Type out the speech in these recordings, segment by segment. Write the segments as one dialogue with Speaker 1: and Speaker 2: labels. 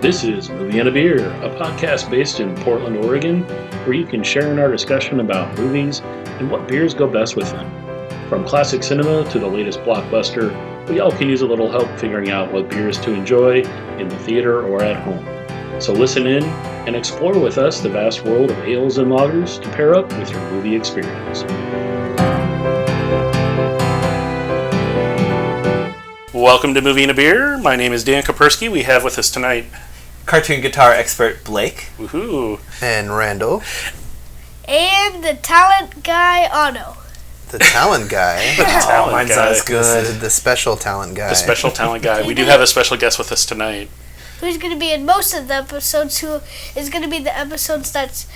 Speaker 1: This is Movie and a Beer, a podcast based in Portland, Oregon, where you can share in our discussion about movies and what beers go best with them. From classic cinema to the latest blockbuster, we all can use a little help figuring out what beers to enjoy in the theater or at home. So listen in and explore with us the vast world of ales and lagers to pair up with your movie experience. Welcome to Movie and a Beer. My name is Dan Kapersky. We have with us tonight
Speaker 2: cartoon guitar expert Blake.
Speaker 1: Woohoo!
Speaker 3: And Randall.
Speaker 4: And the talent guy Otto.
Speaker 3: The talent guy.
Speaker 2: Mine's not as good.
Speaker 3: The special talent guy.
Speaker 1: The special talent guy. We do have a special guest with us tonight.
Speaker 4: Who's going to be in most of the episodes, who is going to be the episodes that's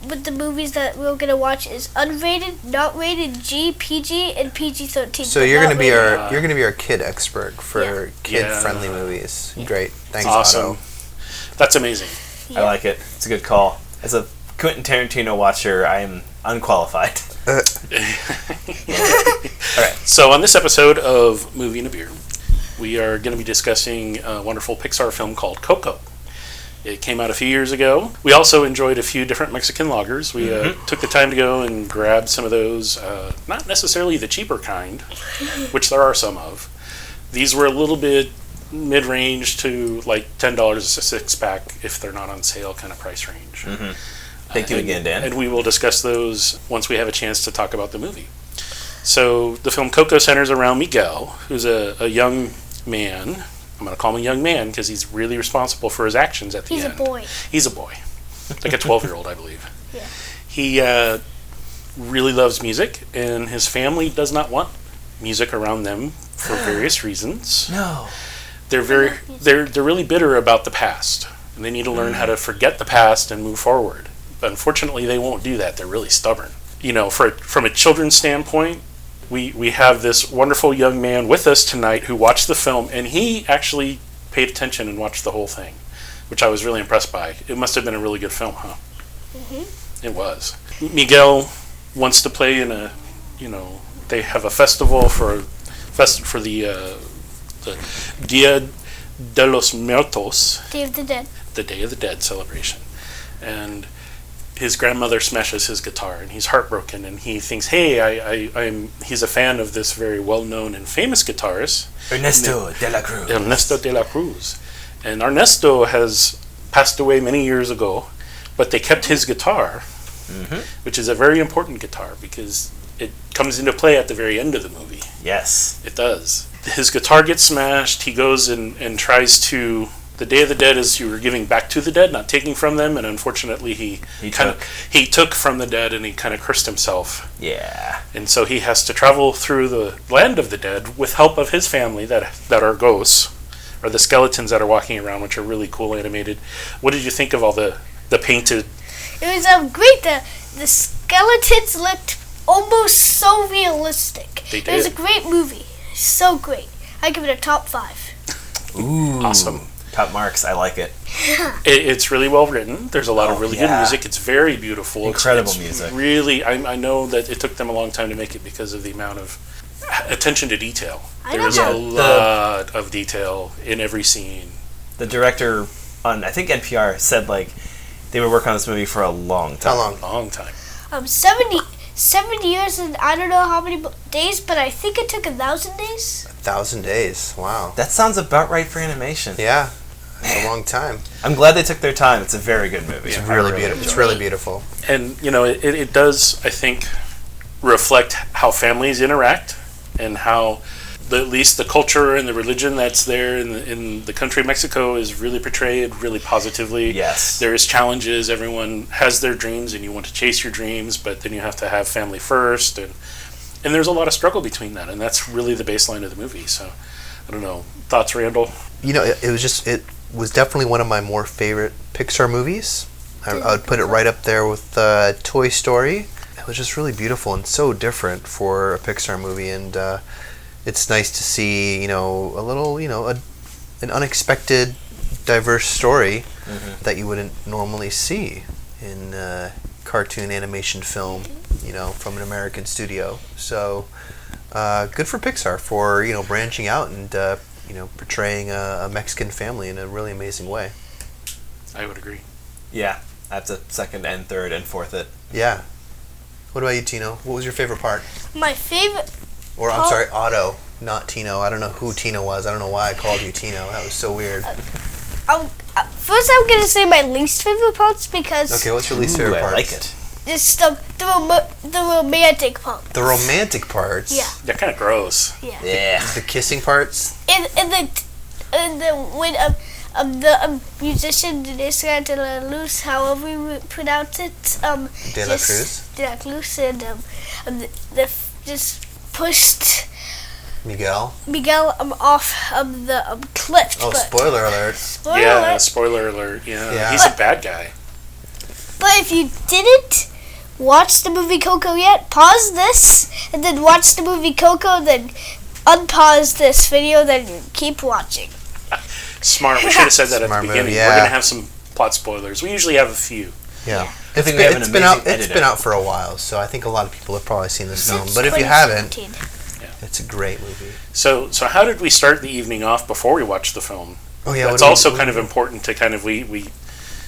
Speaker 4: with the movies that we're going to watch is unrated, not rated, G, PG, and PG-13.
Speaker 3: So you're going to be our kid expert for kid-friendly movies. Great. Thanks,
Speaker 1: awesome.
Speaker 3: Otto.
Speaker 1: That's amazing.
Speaker 2: I like it. It's a good call. As a Quentin Tarantino watcher, I am unqualified.
Speaker 1: All right. So on this episode of Movie and a Beer, we are going to be discussing a wonderful Pixar film called Coco. It came out a few years ago. We also enjoyed a few different Mexican lagers. We took the time to go and grab some of those, not necessarily the cheaper kind, which there are some of. These were a little bit mid-range to like $10 a six-pack if they're not on sale kind of price range.
Speaker 2: Mm-hmm. Thank you again, Dan.
Speaker 1: And we will discuss those once we have a chance to talk about the movie. So the film Coco centers around Miguel, who's a young man. I'm going to call him a young man because he's really responsible for his actions at the end.
Speaker 4: He's a boy.
Speaker 1: He's a boy. Like a 12-year-old, I believe.
Speaker 4: Yeah.
Speaker 1: He really loves music, and his family does not want music around them for various reasons.
Speaker 2: No.
Speaker 1: They're really bitter about the past, and they need to learn how to forget the past and move forward. But unfortunately, they won't do that. They're really stubborn. You know, from a children's standpoint, we have this wonderful young man with us tonight who watched the film, and he actually paid attention and watched the whole thing, which I was really impressed by. It must have been a really good film, huh? Mm-hmm. It was. Miguel wants to play in they have a festival for the Dia de los Muertos.
Speaker 4: Day of the Dead.
Speaker 1: The Day of the Dead celebration. And his grandmother smashes his guitar, and he's heartbroken, and he thinks, hey, he's a fan of this very well-known and famous guitarist,
Speaker 2: Ernesto de la Cruz.
Speaker 1: And Ernesto has passed away many years ago, but they kept his guitar, which is a very important guitar because it comes into play at the very end of the movie.
Speaker 2: Yes.
Speaker 1: It does. His guitar gets smashed. He goes and tries to... The Day of the Dead is you were giving back to the dead, not taking from them, and unfortunately he took from the dead and he kind of cursed himself.
Speaker 2: Yeah.
Speaker 1: And so he has to travel through the land of the dead with help of his family that are ghosts, or the skeletons that are walking around, which are really cool animated. What did you think of all the painted...
Speaker 4: It was great. The skeletons looked almost so realistic.
Speaker 1: They did.
Speaker 4: It was a great movie. So great. I give it a top 5.
Speaker 2: Ooh.
Speaker 1: Awesome.
Speaker 2: Top marks. I like it.
Speaker 1: It's really well written. There's a lot of really good music. It's very beautiful.
Speaker 2: Incredible music.
Speaker 1: Really, I know that it took them a long time to make it because of the amount of attention to detail. There's a lot of detail in every scene.
Speaker 2: The director on, I think NPR, said they would work on this movie for a long time.
Speaker 3: How long?
Speaker 1: Long time.
Speaker 4: 70 years and I don't know how many days, but I think it took 1,000 days.
Speaker 3: 1,000 days. Wow.
Speaker 2: That sounds about right for animation.
Speaker 3: Yeah. That's a long time.
Speaker 2: I'm glad they took their time. It's a very good movie.
Speaker 3: It's really beautiful. It's really beautiful.
Speaker 1: And, it does, I think, reflect how families interact and how at least the culture and the religion that's there in the country of Mexico is really portrayed really positively.
Speaker 2: Yes.
Speaker 1: There is challenges. Everyone has their dreams and you want to chase your dreams, but then you have to have family first. And there's a lot of struggle between that. And that's really the baseline of the movie. So, I don't know. Thoughts, Randall?
Speaker 3: It was definitely one of my more favorite Pixar movies. I would put it right up there with Toy Story. It was just really beautiful and so different for a Pixar movie, and it's nice to see, a little, an unexpected, diverse story that you wouldn't normally see in cartoon animation film, from an American studio. So, good for Pixar for, branching out and portraying a Mexican family in a really amazing way.
Speaker 1: I would agree.
Speaker 2: Yeah, I have to second and third and fourth it.
Speaker 3: Yeah. What about you, Tino? What was your favorite part?
Speaker 4: My favorite.
Speaker 3: Or, I'm sorry, Otto, not Tino. I don't know who Tino was. I don't know why I called you Tino. That was so weird.
Speaker 4: First, I'm gonna say my least favorite parts because
Speaker 3: Okay, what's your least favorite
Speaker 2: I
Speaker 3: part?
Speaker 2: like it.
Speaker 4: it's the romantic part.
Speaker 3: The romantic parts?
Speaker 4: Yeah.
Speaker 1: They're kind of gross.
Speaker 2: Yeah.
Speaker 3: The kissing parts?
Speaker 4: And the when the musician Denise de la Luz, however you pronounce it,
Speaker 3: De la Cruz?
Speaker 4: De la Cruz, and the just pushed
Speaker 3: Miguel?
Speaker 4: Miguel off the cliff.
Speaker 3: Oh,
Speaker 4: but
Speaker 3: spoiler alert.
Speaker 4: spoiler
Speaker 1: Yeah,
Speaker 4: alert.
Speaker 1: spoiler alert. Yeah,
Speaker 3: Yeah.
Speaker 1: he's a bad guy.
Speaker 4: But if you didn't watch the movie Coco yet, pause this and then watch the movie Coco, then unpause this video, then keep watching.
Speaker 1: Smart. We should have said that at the
Speaker 3: Smart move,
Speaker 1: beginning.
Speaker 3: yeah.
Speaker 1: We're gonna have some plot spoilers. We usually have a few.
Speaker 3: Yeah.
Speaker 2: I think we have an
Speaker 3: It's been out.
Speaker 2: amazing
Speaker 3: It's
Speaker 2: editor.
Speaker 3: been out for a while, so I think a lot of people have probably seen this film.
Speaker 4: Since
Speaker 3: But if you haven't,
Speaker 4: 2017.
Speaker 3: it's a great movie.
Speaker 1: So how did we start the evening off before we watched the film?
Speaker 3: Oh yeah,
Speaker 1: That's also kind of important to kind of we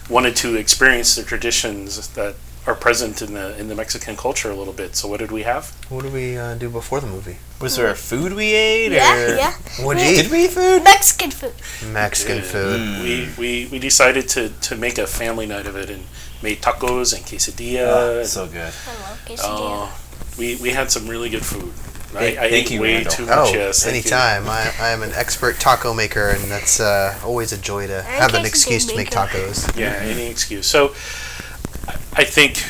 Speaker 1: wanted to experience the traditions that are present in the Mexican culture a little bit. So what did we have?
Speaker 3: What did we do before the movie?
Speaker 2: Was there a food we ate?
Speaker 4: Yeah,
Speaker 2: or
Speaker 4: yeah.
Speaker 3: What'd you
Speaker 2: Did
Speaker 3: eat?
Speaker 2: we eat food?
Speaker 4: Mexican food.
Speaker 3: Mexican food.
Speaker 1: We decided to make a family night of it and made tacos and quesadilla.
Speaker 2: Oh, so good.
Speaker 4: I love quesadilla.
Speaker 1: We had some really good food.
Speaker 2: Hey,
Speaker 1: I
Speaker 2: thank
Speaker 1: ate
Speaker 2: you,
Speaker 1: way
Speaker 2: Randall.
Speaker 1: too much.
Speaker 3: Oh,
Speaker 1: Yes, thank you.
Speaker 3: anytime. I am an expert taco maker, and that's always a joy to have an
Speaker 4: quesadilla
Speaker 3: excuse to make
Speaker 4: maker.
Speaker 3: tacos.
Speaker 1: Yeah, any excuse. So I think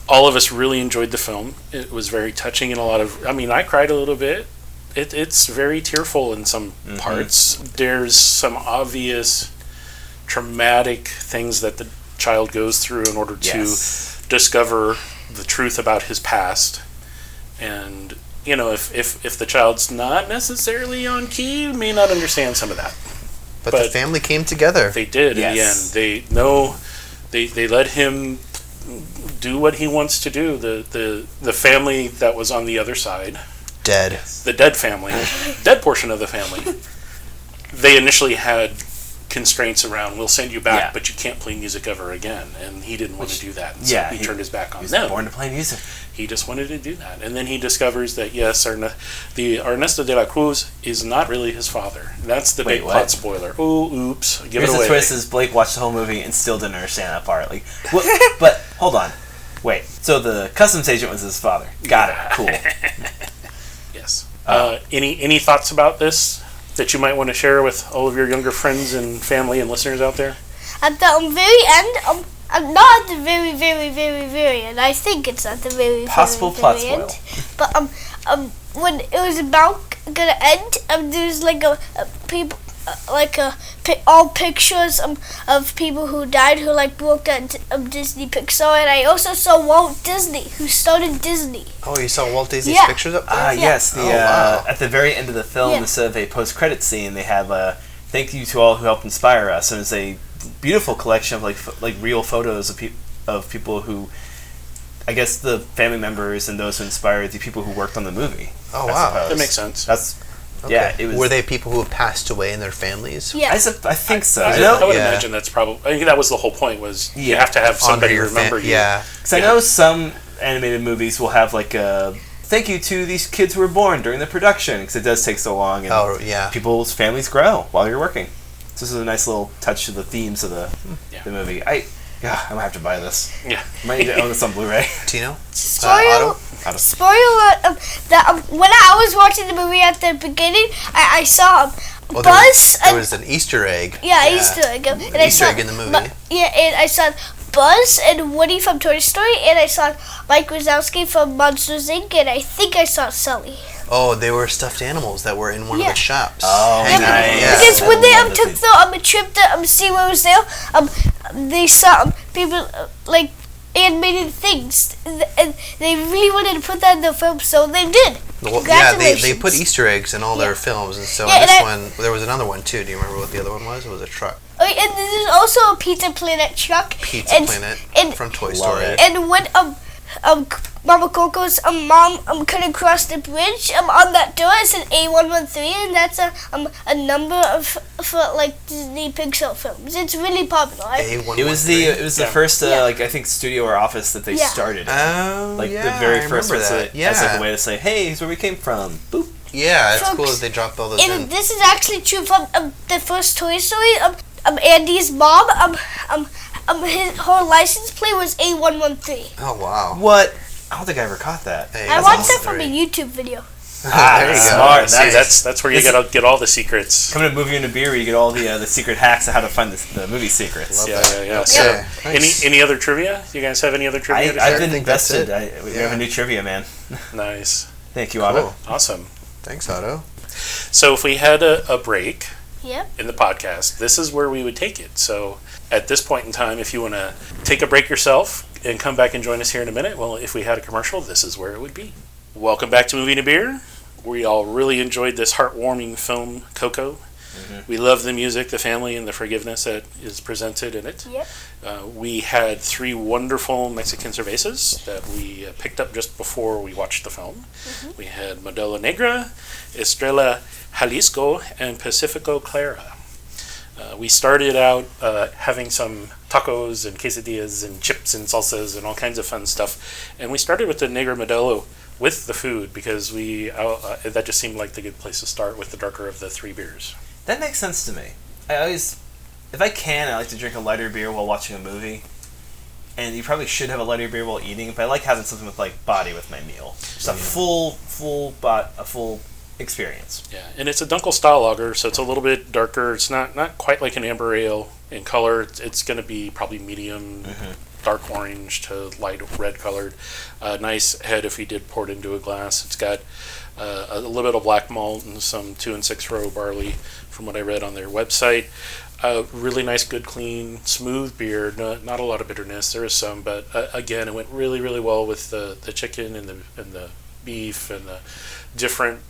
Speaker 1: all of us really enjoyed the film. It was very touching in a lot of. I mean, I cried a little bit. It's very tearful in some parts. There's some obvious traumatic things that the child goes through in order to
Speaker 2: Yes.
Speaker 1: discover the truth about his past. And if the child's not necessarily on key, you may not understand some of that.
Speaker 3: But the
Speaker 1: But
Speaker 3: family came together.
Speaker 1: They did in the
Speaker 2: Yes.
Speaker 1: end. They let him do what he wants to do. The family that was on the other side,
Speaker 3: Dead.
Speaker 1: the dead family, dead portion of the family, they initially had constraints around, we'll send you back,
Speaker 2: Yeah.
Speaker 1: but you can't play music ever again. And he didn't want to do that. And
Speaker 2: yeah,
Speaker 1: so he turned his back on
Speaker 2: He was
Speaker 1: them.
Speaker 2: born to play music.
Speaker 1: He just wanted to do that. And then he discovers that, yes, the Ernesto de la Cruz is not really his father. That's the
Speaker 2: Wait,
Speaker 1: big
Speaker 2: what?
Speaker 1: plot spoiler. Oh, oops. Give
Speaker 2: Here's
Speaker 1: it away.
Speaker 2: the twist: is Blake watched the whole movie and still didn't understand that part. Like, what? But hold on, wait. So the customs agent was his father. Got it. Cool.
Speaker 1: Yes. Any thoughts about this that you might want to share with all of your younger friends and family and listeners out there?
Speaker 4: At the very end, I'm not at the very, very, very, very end. I think it's at the very,
Speaker 2: Possible
Speaker 4: very,
Speaker 2: plot
Speaker 4: very end.
Speaker 2: spoil.
Speaker 4: But when it was about gonna end, there's like a people, all pictures of people who died who like worked at Disney Pixar, and I also saw Walt Disney who started Disney.
Speaker 3: Oh, you saw Walt Disney's
Speaker 4: Yeah.
Speaker 3: pictures up there?
Speaker 2: Ah, yes. The
Speaker 3: Oh, wow.
Speaker 2: at the very end of the film,
Speaker 4: Yeah.
Speaker 2: instead of a post-credit scene, they have a thank you to all who helped inspire us, and it's a beautiful collection of like real photos of people who, I guess, the family members and those who inspired the people who worked on the movie.
Speaker 3: Oh,
Speaker 2: I
Speaker 3: wow.
Speaker 2: suppose.
Speaker 1: That makes sense.
Speaker 2: That's
Speaker 3: Okay.
Speaker 2: yeah. It was.
Speaker 3: Were they people who have passed away in their families?
Speaker 4: Yeah.
Speaker 2: I think so.
Speaker 1: I,
Speaker 2: I know.
Speaker 1: would
Speaker 3: Yeah.
Speaker 1: imagine that's probably. I think that was the whole point. Was you
Speaker 2: Yeah.
Speaker 1: have to have
Speaker 3: Honor
Speaker 1: somebody
Speaker 3: your
Speaker 1: remember you.
Speaker 3: Yeah.
Speaker 2: Because I know some animated movies will have like a thank you to these kids who were born during the production, because it does take so long and
Speaker 3: Oh, yeah.
Speaker 2: people's families grow while you're working. So this is a nice little touch to the themes of the movie. I'm gonna have to buy this.
Speaker 1: Yeah.
Speaker 2: Might need to own this on Blu-ray.
Speaker 3: Tino?
Speaker 4: Spoiler,
Speaker 3: Otto?
Speaker 4: spoiler, that when I was watching the movie at the beginning, I saw
Speaker 3: Oh,
Speaker 4: Buzz.
Speaker 3: there was an Easter egg.
Speaker 4: Yeah, Easter egg. And I
Speaker 3: Easter
Speaker 4: saw
Speaker 3: egg in the movie.
Speaker 4: And I saw Buzz and Woody from Toy Story, and I saw Mike Wazowski from Monsters Inc., and I think I saw Sully.
Speaker 3: Oh, they were stuffed animals that were in one of
Speaker 4: Yeah.
Speaker 3: the shops.
Speaker 2: Oh,
Speaker 3: hanging out.
Speaker 2: nice.
Speaker 3: Yeah.
Speaker 4: Because when they
Speaker 2: love to
Speaker 4: took
Speaker 2: see-
Speaker 4: the trip to see what was there, they saw people like animated things, and they really wanted to put that in the film, so they did.
Speaker 3: Well, yeah, they
Speaker 4: Congratulations.
Speaker 3: put Easter eggs in all their
Speaker 4: Yeah.
Speaker 3: films, and so
Speaker 4: Yeah,
Speaker 3: in
Speaker 4: and
Speaker 3: this
Speaker 4: I-
Speaker 3: one, there was another one too. Do you remember what the other one was? It was a truck.
Speaker 4: Oh, and there's also a Pizza Planet truck.
Speaker 3: Pizza
Speaker 4: and,
Speaker 3: Planet
Speaker 4: and,
Speaker 3: from Toy
Speaker 2: Love
Speaker 3: Story.
Speaker 2: it.
Speaker 4: And when Mama Coco's mom couldn't cross the bridge. On that door it said A113, and that's a number for like Disney Pixar films. It's really popular.
Speaker 3: A113.
Speaker 2: It was the first like I think studio or office that they
Speaker 4: Yeah.
Speaker 2: started.
Speaker 3: Oh,
Speaker 2: Like
Speaker 3: yeah,
Speaker 2: the very
Speaker 3: I
Speaker 2: first
Speaker 3: remember
Speaker 2: one,
Speaker 3: that.
Speaker 2: as like a way to say, "Hey, here's where we came from." Boop.
Speaker 3: Yeah, it's
Speaker 4: Folks,
Speaker 3: cool that they dropped all those in.
Speaker 4: And this is actually true from the first Toy Story. Andy's mom, her license plate was A113.
Speaker 3: Oh, wow.
Speaker 2: What? I don't think I ever caught that.
Speaker 3: Hey,
Speaker 4: I
Speaker 3: that's
Speaker 4: watched that
Speaker 3: awesome.
Speaker 4: from a YouTube video.
Speaker 3: There you go.
Speaker 2: Smart.
Speaker 1: See, that's where you
Speaker 2: This-
Speaker 1: gotta get all the secrets.
Speaker 2: Coming to Movie and a Beer, where you get all the secret hacks of how to find the movie secrets.
Speaker 3: Love
Speaker 1: Yeah,
Speaker 3: that.
Speaker 1: yeah.
Speaker 3: Okay,
Speaker 1: So,
Speaker 3: nice.
Speaker 1: any other trivia? You guys have any other trivia? to
Speaker 2: I've
Speaker 1: share?
Speaker 2: been
Speaker 3: think that's
Speaker 2: invested. We
Speaker 3: Yeah.
Speaker 2: have a new trivia, man.
Speaker 1: Nice,
Speaker 2: Thank you, Otto.
Speaker 3: Cool.
Speaker 1: awesome.
Speaker 3: Thanks, Otto.
Speaker 1: So if we had a break
Speaker 4: Yep.
Speaker 1: in the podcast, this is where we would take it. So at this point in time, if you want to take a break yourself and come back and join us here in a minute, well, if we had a commercial, this is where it would be. Welcome back to Movie and a Beer. We all really enjoyed this heartwarming film, Coco. We love the music, the family, and the forgiveness that is presented in it.
Speaker 4: Yep.
Speaker 1: We had 3 wonderful Mexican cervezas that we picked up just before we watched the film. We had Modelo Negra, Estrella Jalisco, and Pacifico Clara. We started out having some tacos and quesadillas and chips and salsas and all kinds of fun stuff. And we started with the Negra Modelo with the food because that just seemed like the good place to start with the darker of the 3 beers.
Speaker 2: That makes sense to me. I always, if I can, I like to drink a lighter beer while watching a movie. And you probably should have a lighter beer while eating, but I like having something with like body with my meal. Just a full experience.
Speaker 1: Yeah, and it's a Dunkel style lager, so it's a little bit darker. It's not quite like an amber ale in color. It's going to be probably medium, dark orange to light red colored. Nice head if you did pour it into a glass. It's got a little bit of black malt and some 2 and 6 row barley from what I read on their website. Really nice, good, clean, smooth beer. Not a lot of bitterness. There is some, but again, it went really, really well with the chicken and the beef and the different,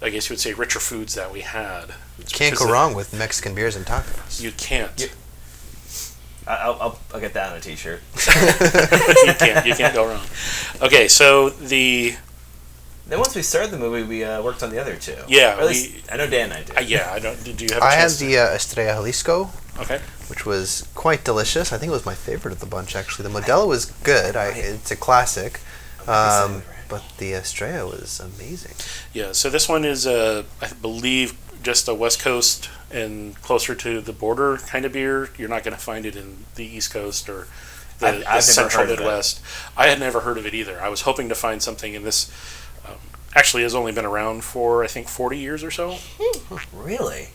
Speaker 1: I guess you would say, richer foods that we had.
Speaker 3: Can't go wrong with Mexican beers and tacos.
Speaker 1: You can't.
Speaker 2: Yeah. I'll get that on a t-shirt.
Speaker 1: You can't go wrong. Okay, so
Speaker 2: Then once we started the movie, we worked on the other 2.
Speaker 1: Yeah,
Speaker 2: Or at least, I know Dan and I did.
Speaker 1: yeah, I don't. Did you have? A
Speaker 3: I had
Speaker 1: chance
Speaker 3: the Estrella Jalisco,
Speaker 1: Okay.
Speaker 3: which was quite delicious. I think it was my favorite of the bunch, actually. The Modelo was good. It's a classic. But the Estrella was amazing.
Speaker 1: Yeah. So this one is, I believe, just a West Coast and closer to the border kind of beer. You're not going to find it in the East Coast or
Speaker 2: I've
Speaker 1: the
Speaker 2: never
Speaker 1: central
Speaker 2: heard of it.
Speaker 1: Midwest. I had never heard of it either. I was hoping to find something in this. Actually, has only been around for I think 40 years or so.
Speaker 2: Really?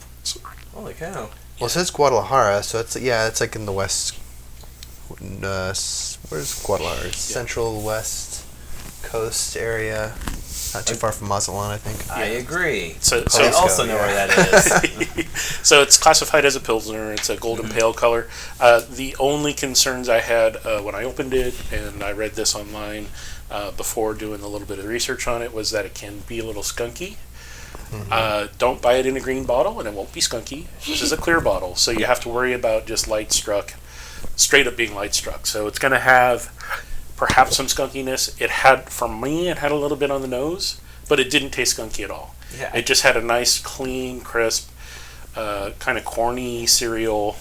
Speaker 2: Holy cow.
Speaker 3: Well, it says Guadalajara, so it's like in the west. Where's Guadalajara? Central West Coast area. Not too far from Mazatlan, I think.
Speaker 2: I agree.
Speaker 1: So
Speaker 2: I also know where that is.
Speaker 1: So it's classified as a Pilsner. It's a golden pale color. The only concerns I had when I opened it, and I read this online before doing a little bit of research on it, was that it can be a little skunky. Don't buy it in a green bottle, and it won't be skunky. This is a clear bottle, so you have to worry about just straight up being light struck. So it's going to have perhaps some skunkiness. For me, it had a little bit on the nose, but it didn't taste skunky at all.
Speaker 2: Yeah.
Speaker 1: It just had a nice, clean, crisp, kind of corny cereal.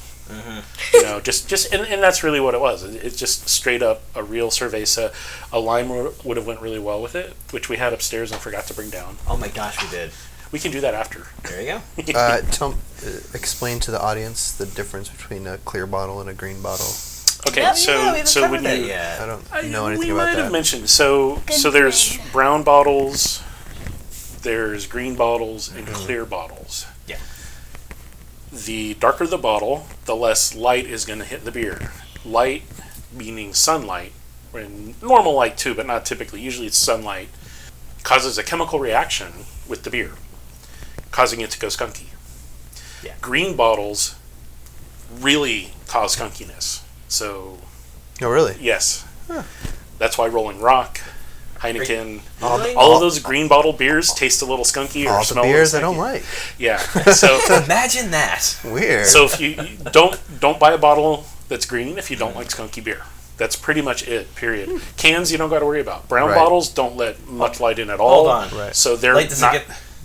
Speaker 1: Just and that's really what it was. It's just straight up a real cerveza. A lime would have went really well with it, which we had upstairs and forgot to bring down.
Speaker 2: Oh my gosh, we did.
Speaker 1: We can do that after.
Speaker 2: There you go.
Speaker 3: Explain to the audience the difference between a clear bottle and a green bottle.
Speaker 1: Okay,
Speaker 2: Yeah,
Speaker 1: so
Speaker 2: we haven't
Speaker 1: so
Speaker 2: covered
Speaker 1: when
Speaker 2: that
Speaker 1: you
Speaker 2: yet.
Speaker 3: I don't know anything
Speaker 1: we
Speaker 3: about
Speaker 1: might have
Speaker 3: that.
Speaker 1: mentioned so there's
Speaker 4: point.
Speaker 1: brown bottles, there's green bottles, and clear bottles.
Speaker 2: Yeah.
Speaker 1: The darker the bottle, the less light is going to hit the beer. Light meaning sunlight, and normal light too, but not typically. Usually it's sunlight, causes a chemical reaction with the beer, causing it to go skunky.
Speaker 2: Yeah.
Speaker 1: Green bottles really cause skunkiness. So
Speaker 3: Oh, really?
Speaker 1: yes,
Speaker 3: Huh.
Speaker 1: that's why Rolling Rock, Heineken,
Speaker 2: Really?
Speaker 1: all of those green bottle beers taste a little skunky or
Speaker 3: All the
Speaker 1: smell
Speaker 3: beers
Speaker 1: a
Speaker 3: I
Speaker 1: little
Speaker 3: don't
Speaker 1: skunky.
Speaker 3: like.
Speaker 1: Yeah. So
Speaker 2: Imagine that.
Speaker 3: Weird.
Speaker 1: if you don't buy a bottle that's green if you don't like skunky beer. That's pretty much it, period. Cans, you don't got to worry about. Brown
Speaker 3: Right.
Speaker 1: bottles don't let much light in at all.
Speaker 2: Hold on.
Speaker 3: Right.
Speaker 1: So they're
Speaker 2: Light doesn't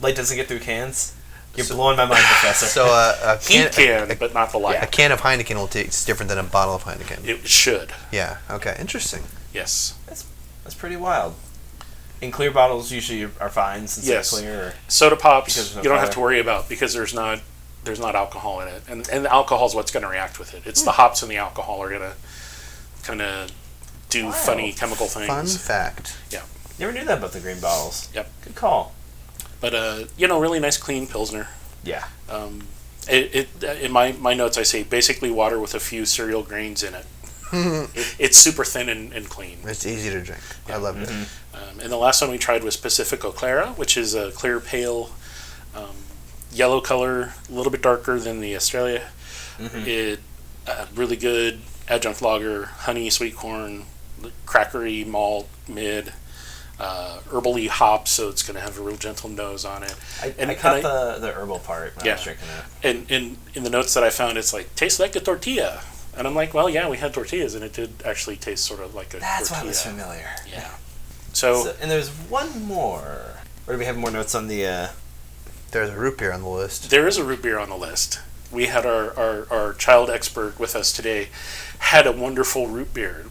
Speaker 1: not...
Speaker 2: get through cans? You're blowing my mind, Professor.
Speaker 3: So a
Speaker 1: Heat can, but not the light.
Speaker 3: a can of Heineken will taste different than a bottle of Heineken.
Speaker 1: It should.
Speaker 3: Yeah. Okay. Interesting.
Speaker 1: Yes.
Speaker 2: That's pretty wild. And clear bottles usually are fine since
Speaker 1: Yes.
Speaker 2: they're clear. Or
Speaker 1: Soda pops,
Speaker 2: Because there's no
Speaker 1: you don't have
Speaker 2: color.
Speaker 1: to worry about because there's not alcohol in it, and the alcohol is what's going to react with it. It's the hops and the alcohol are going to kind of do funny chemical things.
Speaker 3: Fun fact.
Speaker 2: Never knew that about the green bottles.
Speaker 1: Yep.
Speaker 2: Good call.
Speaker 1: But really nice clean Pilsner.
Speaker 2: Yeah.
Speaker 1: In my notes I say basically water with a few cereal grains in it. It's super thin and clean.
Speaker 3: It's easy to drink. I love it.
Speaker 1: And the last one we tried was Pacifico Clara, which is a clear pale yellow color, a little bit darker than the Australia. It really good adjunct lager, honey, sweet corn, crackery malt, mid, herbally hops, so it's going to have a real gentle nose on it.
Speaker 2: I caught the herbal part when I was drinking it.
Speaker 1: And in the notes that I found, it's like, tastes like a tortilla. And I'm like, well, yeah, we had tortillas, and it did actually taste sort of like a
Speaker 2: That's why
Speaker 1: tortilla.
Speaker 2: it was familiar.
Speaker 1: Yeah. So
Speaker 2: and there's one more. Or do we have more notes on the...
Speaker 3: There's a root beer on the list.
Speaker 1: there is a root beer on the list. We had our child expert with us today, had a wonderful root beer.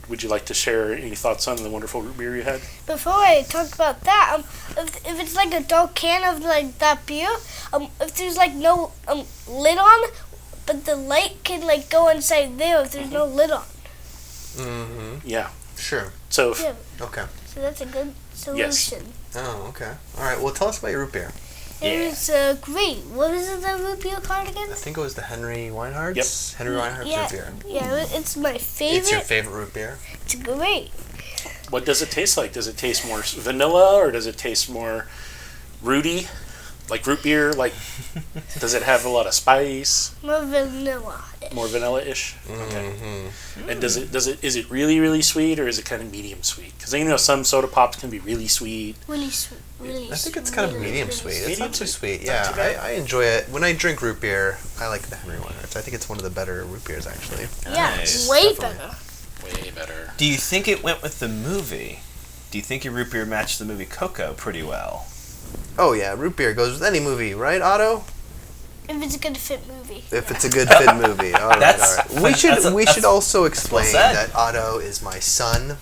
Speaker 1: Would you like to share any thoughts on the wonderful root beer you had?
Speaker 4: Before I talk about that, if it's like a dark can of like that beer, if there's like no lid on, but the light can like go inside there if there's no lid on.
Speaker 1: Yeah.
Speaker 3: Sure.
Speaker 1: So
Speaker 4: Yeah,
Speaker 3: Okay.
Speaker 4: so that's a good solution.
Speaker 3: Oh, okay. All right. Well, tell us about your root beer.
Speaker 4: It was great. What is it, the root beer card again?
Speaker 3: I think it was the Henry Weinhardt's.
Speaker 1: Yep.
Speaker 3: Henry Weinhardt's
Speaker 4: Yeah,
Speaker 3: root beer.
Speaker 4: yeah, it's my favorite.
Speaker 3: It's your favorite root beer?
Speaker 4: It's great.
Speaker 1: what does it taste like? Does it taste more vanilla, or does it taste more rooty? Like root beer? Like, does it have a lot of spice?
Speaker 4: More vanilla.
Speaker 1: More vanilla-ish? Okay. And is it really, really sweet, or is it kind of medium sweet? Because some soda pops can be really sweet.
Speaker 4: Really sweet. Really
Speaker 3: I think it's kind of
Speaker 4: really,
Speaker 3: medium
Speaker 4: really
Speaker 3: sweet. It's
Speaker 1: Medium
Speaker 3: not too
Speaker 1: sweet.
Speaker 3: sweet.
Speaker 1: Not
Speaker 3: Yeah,
Speaker 1: too bad.
Speaker 3: I enjoy it. When I drink root beer, I like the Henry Weinhardt's. I think it's one of the better root beers, actually.
Speaker 4: Yeah,
Speaker 2: Nice.
Speaker 4: way
Speaker 3: Definitely.
Speaker 4: better.
Speaker 1: Way better.
Speaker 2: Do you think it went with the movie? Do you think your root beer matched the movie Coco pretty well?
Speaker 3: Oh, yeah, root beer goes with any movie, right, Otto?
Speaker 4: If it's a good fit movie.
Speaker 3: If it's a good fit movie. All right,
Speaker 2: That's-
Speaker 3: all right. We should
Speaker 2: that's-
Speaker 3: also explain
Speaker 2: said.
Speaker 3: that Otto is my son,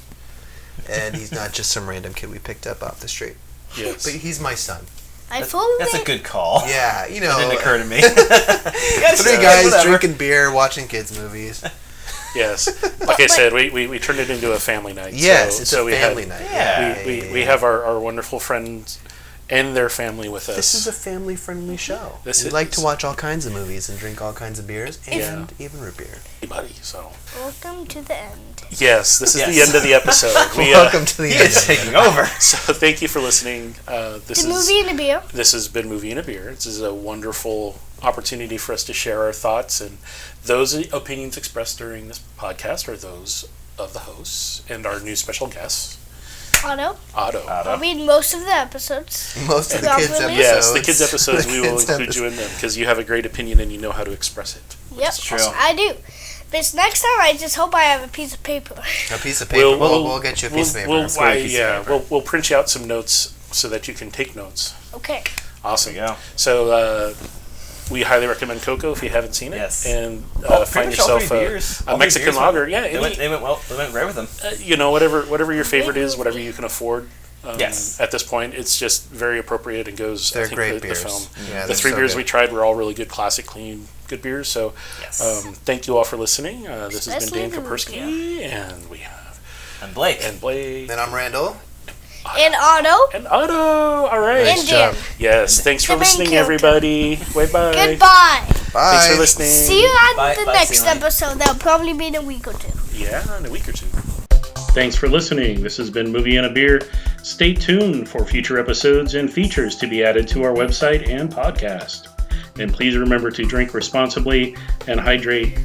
Speaker 3: and he's not just some random kid we picked up off the street.
Speaker 1: Yes.
Speaker 3: But he's my son.
Speaker 4: I fully
Speaker 2: That's a good call.
Speaker 3: Yeah,
Speaker 2: It didn't occur to me.
Speaker 3: Three guys drinking beer, watching kids' movies.
Speaker 1: Yes. Like I said, we turned it into a family night.
Speaker 3: Yes,
Speaker 1: so,
Speaker 3: it's
Speaker 1: so
Speaker 3: a
Speaker 1: we
Speaker 3: family
Speaker 1: had,
Speaker 3: night.
Speaker 2: Yeah.
Speaker 1: We have our wonderful friends and their family with us.
Speaker 3: This is a family-friendly show.
Speaker 1: This
Speaker 3: we
Speaker 1: is.
Speaker 3: like to watch all kinds of movies and drink all kinds of beers,
Speaker 1: Yeah.
Speaker 3: and even root beer.
Speaker 1: Everybody, so.
Speaker 4: Welcome to the end.
Speaker 1: Yes, this is the
Speaker 2: Yes.
Speaker 1: end of the episode.
Speaker 3: Welcome to the
Speaker 2: He
Speaker 3: end.
Speaker 2: is taking over.
Speaker 1: So thank you for listening. This
Speaker 4: The movie and a beer.
Speaker 1: This has been Movie and a Beer. This is a wonderful opportunity for us to share our thoughts, and those opinions expressed during this podcast are those of the hosts and our new special guest,
Speaker 4: Otto.
Speaker 1: Otto.
Speaker 4: I mean, most of the episodes.
Speaker 3: Most of the kids'
Speaker 4: Probably.
Speaker 3: episodes.
Speaker 1: Yes, the kids' episodes, we will
Speaker 3: kids'
Speaker 1: include you in them because you have a great opinion and you know how to express it.
Speaker 4: Yep,
Speaker 2: true.
Speaker 4: I do. This next time, I just hope I have a piece of paper.
Speaker 3: A piece of paper. We'll get you a piece of paper.
Speaker 1: We'll,
Speaker 2: get a piece of paper.
Speaker 1: we'll print you out some notes so that you can take notes.
Speaker 4: Okay.
Speaker 1: Awesome.
Speaker 2: There you go.
Speaker 1: So we highly recommend Coco if you haven't seen it.
Speaker 2: Yes.
Speaker 1: And
Speaker 2: Pretty
Speaker 1: find
Speaker 2: much all
Speaker 1: yourself
Speaker 2: three beers.
Speaker 1: a
Speaker 2: All three
Speaker 1: Mexican
Speaker 2: beers
Speaker 1: lager.
Speaker 2: went-
Speaker 1: Yeah,
Speaker 2: They went well. They went great with them.
Speaker 1: whatever your favorite is, whatever you can afford.
Speaker 2: Yes.
Speaker 1: At this point, it's just very appropriate and goes.
Speaker 3: They're
Speaker 1: I think,
Speaker 3: great
Speaker 1: the
Speaker 3: beers.
Speaker 1: film.
Speaker 3: Yeah,
Speaker 1: The
Speaker 3: they're
Speaker 1: three
Speaker 3: so
Speaker 1: beers
Speaker 3: good.
Speaker 1: we tried were all really good, classic, clean, good beers. So,
Speaker 2: Yes.
Speaker 1: thank you all for listening. This has been
Speaker 4: Especially
Speaker 1: Dan
Speaker 4: the root
Speaker 1: Kapersky, and we have
Speaker 2: And Blake.
Speaker 1: Blake
Speaker 3: Then I'm Randall.
Speaker 4: And Otto.
Speaker 1: and Otto. All right.
Speaker 3: Nice
Speaker 4: And Dan.
Speaker 3: job.
Speaker 1: Yes. Thanks for
Speaker 4: And then
Speaker 1: listening,
Speaker 4: Coco.
Speaker 1: everybody. Bye.
Speaker 4: Goodbye.
Speaker 3: Bye.
Speaker 1: Thanks for listening.
Speaker 4: See you on
Speaker 2: Bye-
Speaker 4: the
Speaker 2: bye,
Speaker 4: next
Speaker 2: Celine.
Speaker 4: episode. That'll probably be in a week or two.
Speaker 1: Yeah, in a week or two. Thanks for listening. This has been Movie and a Beer. Stay tuned for future episodes and features to be added to our website and podcast. And please remember to drink responsibly and hydrate.